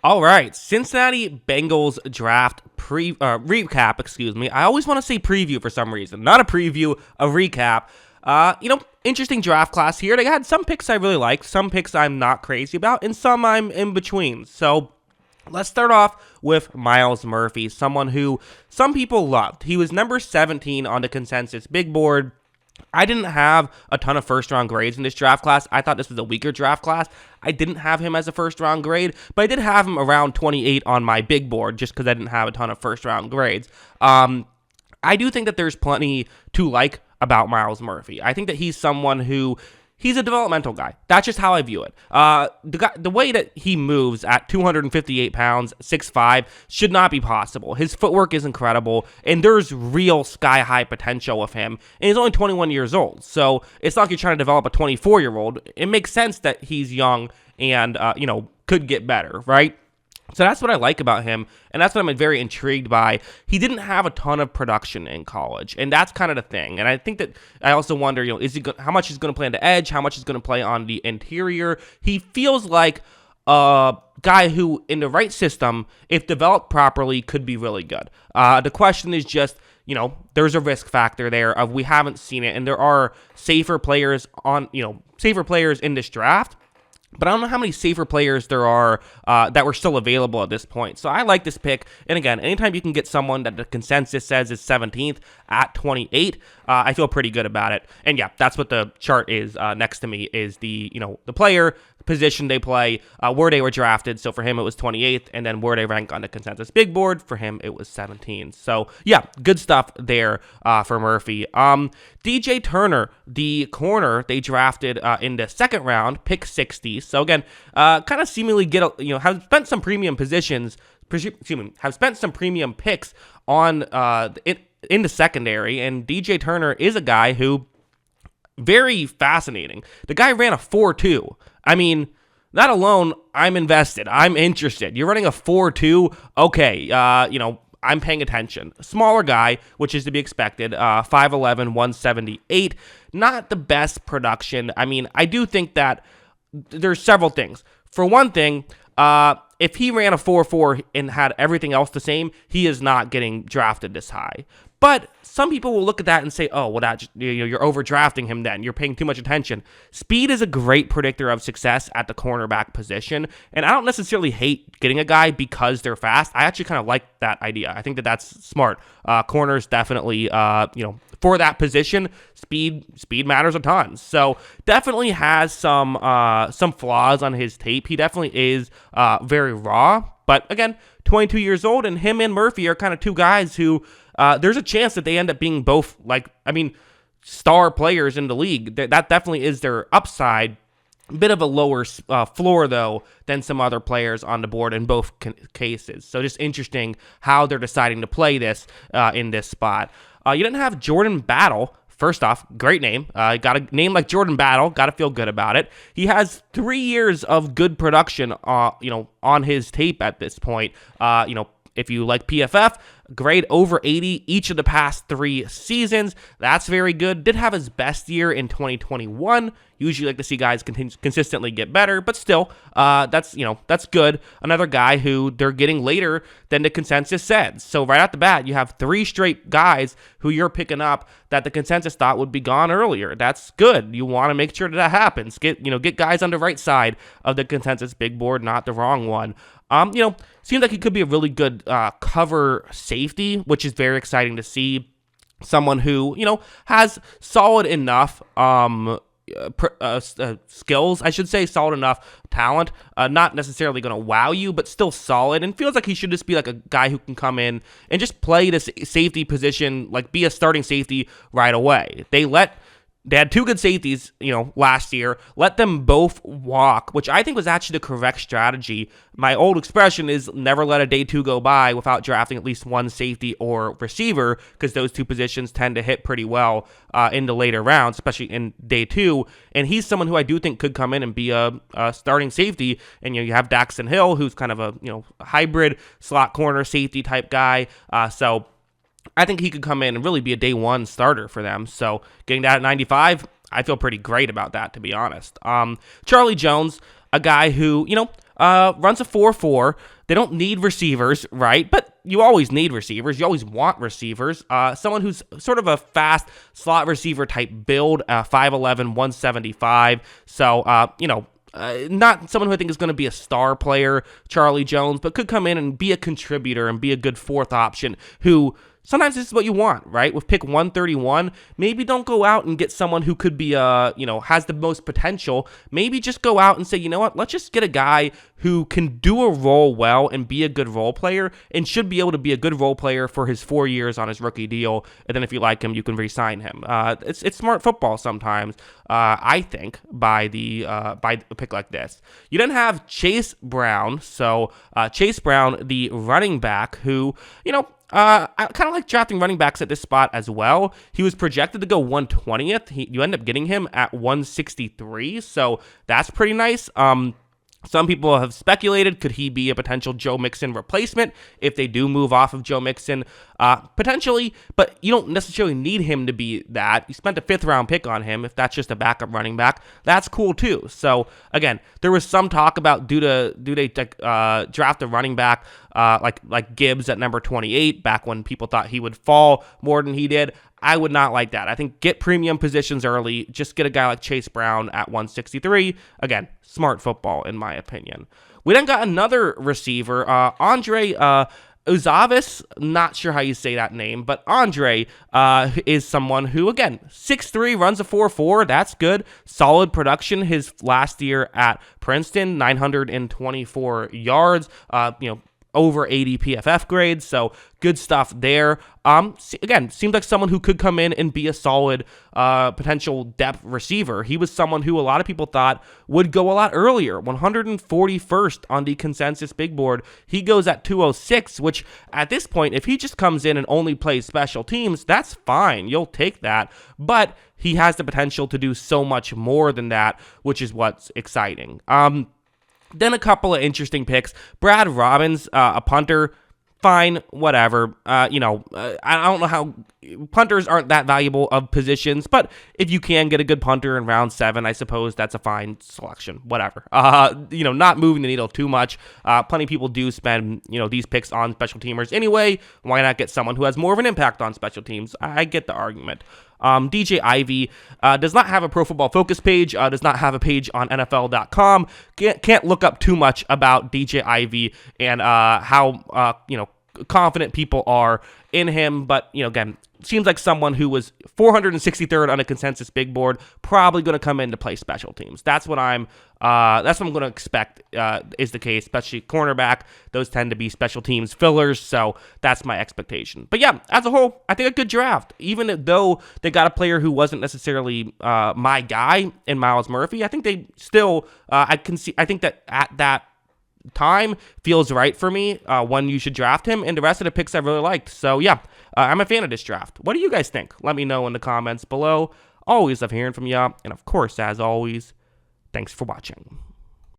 All right, Cincinnati Bengals draft recap. Excuse me. I always want to say preview for some reason. Not a preview, a recap. Interesting draft class here. They had some picks I really liked, some picks I'm not crazy about, and some I'm in between. So let's start off with Myles Murphy, someone who some people loved. He was number 17 on the consensus big board. I didn't have a ton of first-round grades in this draft class. I thought this was a weaker draft class. I didn't have him as a first-round grade, but I did have him around 28 on my big board just because I didn't have a ton of first-round grades. I do think that there's plenty to like about Myles Murphy. I think that he's someone who he's a developmental guy. That's just how I view it. The way that he moves at 258 pounds, 6'5", should not be possible. His footwork is incredible, and there's real sky-high potential with him. And he's only 21 years old, so it's not like you're trying to develop a 24-year-old. It makes sense that he's young and, could get better, right? So that's what I like about him, and that's what I'm very intrigued by. He didn't have a ton of production in college, and that's kind of the thing. And I think that I also wonder, how much he's going to play on the edge, how much he's going to play on the interior. He feels like a guy who, in the right system, if developed properly, could be really good. The question is just, there's a risk factor there of we haven't seen it, and there are safer players in this draft. But I don't know how many safer players there are that were still available at this point. So I like this pick. And again, anytime you can get someone that the consensus says is 17th at 28, I feel pretty good about it. And yeah, that's what the chart is next to me is the player, position they play, where they were drafted. So for him, it was 28th, and then where they rank on the consensus big board. For him, it was 17th. So yeah, good stuff there for Murphy. DJ Turner, the corner they drafted in the second round, pick 60. So again, kind of seemingly have spent some premium positions. Have spent some premium picks on in the secondary, and DJ Turner is a guy who very fascinating. The guy ran a 4.2. I mean, that alone, I'm invested. I'm interested. You're running a 4.2. Okay, I'm paying attention. Smaller guy, which is to be expected. 5'11", 178. Not the best production. I mean, I do think that there's several things. For one thing, if he ran a 4.4 and had everything else the same, he is not getting drafted this high. But some people will look at that and say, oh, well, you're overdrafting him then. You're paying too much attention. Speed is a great predictor of success at the cornerback position, and I don't necessarily hate getting a guy because they're fast. I actually kind of like that idea. I think that that's smart. Corners definitely, for that position, speed matters a ton. So definitely has some flaws on his tape. He definitely is very raw, but again, 22 years old, and him and Murphy are kind of two guys who there's a chance that they end up being both, star players in the league. That definitely is their upside. Bit of a lower floor, though, than some other players on the board in both cases. So just interesting how they're deciding to play this in this spot. You didn't have Jordan Battle. First off, great name. Got a name like Jordan Battle. Got to feel good about it. He has 3 years of good production, on his tape at this point. If you like PFF, grade over 80 each of the past 3 seasons. That's very good. Did have his best year in 2021. Usually like to see guys consistently get better, but still, that's good. Another guy who they're getting later than the consensus said. So right out the bat, you have 3 straight guys who you're picking up that the consensus thought would be gone earlier. That's good. You want to make sure that happens. Get guys on the right side of the consensus big board, not the wrong one. Seems like he could be a really good cover safety, which is very exciting to see. Someone who, has solid enough skills, I should say, solid enough talent, not necessarily going to wow you, but still solid, and feels like he should just be like a guy who can come in and just play this safety position, like be a starting safety right away. They had 2 good safeties, last year. Let them both walk, which I think was actually the correct strategy. My old expression is never let a day 2 go by without drafting at least 1 safety or receiver, because those 2 positions tend to hit pretty well in the later rounds, especially in day 2. And he's someone who I do think could come in and be a starting safety. And you have Daxton Hill, who's kind of a hybrid slot corner safety type guy. So I think he could come in and really be a day 1 starter for them. So getting that at 95, I feel pretty great about that, to be honest. Charlie Jones, a guy who, runs a 4.4. They don't need receivers, right? But you always need receivers. You always want receivers. Someone who's sort of a fast slot receiver type build, 5'11", 175. So, not someone who I think is going to be a star player, Charlie Jones, but could come in and be a contributor and be a good fourth option who sometimes this is what you want, right? With pick 131, maybe don't go out and get someone who could be, has the most potential. Maybe just go out and say, you know what, let's just get a guy who can do a role well and be a good role player and should be able to be a good role player for his 4 years on his rookie deal. And then if you like him, you can re-sign him. It's smart football sometimes, I think, by a pick like this. You then have Chase Brown. So Chase Brown, the running back who, I kind of like drafting running backs at this spot as well. He was projected to go 120th. You end up getting him at 163, so that's pretty nice. Some people have speculated, could he be a potential Joe Mixon replacement if they do move off of Joe Mixon? Potentially, but you don't necessarily need him to be that. You spent a 5th-round pick on him. If that's just a backup running back, that's cool too. So again, there was some talk about do they draft a running back like Gibbs at number 28 back when people thought he would fall more than he did. I would not like that. I think get premium positions early. Just get a guy like Chase Brown at 163. Again, smart football in my opinion. We then got another receiver, Andre Iosivas. Not sure how you say that name, but Andre is someone who, again, 6'3", runs a 4.4. That's good. Solid production his last year at Princeton, 924 yards. Over 80 PFF grades, so good stuff there. Again, seems like someone who could come in and be a solid potential depth receiver. He was someone who a lot of people thought would go a lot earlier, 141st on the consensus big board. He goes at 206, which at this point, if he just comes in and only plays special teams, that's fine. You'll take that, but he has the potential to do so much more than that, which is what's exciting. Then a couple of interesting picks. Brad Robbins, a punter, fine, whatever. I don't know how punters aren't that valuable of positions, but if you can get a good punter in round 7, I suppose that's a fine selection. Whatever. Not moving the needle too much. Plenty of people do spend, these picks on special teamers anyway. Why not get someone who has more of an impact on special teams? I get the argument. DJ Ivy does not have a Pro Football Focus page, does not have a page on NFL.com. Can't look up too much about DJ Ivy and how confident people are in him, but again, seems like someone who was 463rd on a consensus big board, probably going to come in to play special teams. That's what I'm going to expect is the case, especially cornerback. Those tend to be special teams fillers, so that's my expectation. But yeah, as a whole, I think a good draft. Even though they got a player who wasn't necessarily my guy in Myles Murphy, I think they still I think that at that time feels right for me when you should draft him, and the rest of the picks I really liked. So yeah, I'm a fan of this draft. What do you guys think? Let me know in the comments below. Always love hearing from you, and of course, as always, thanks for watching.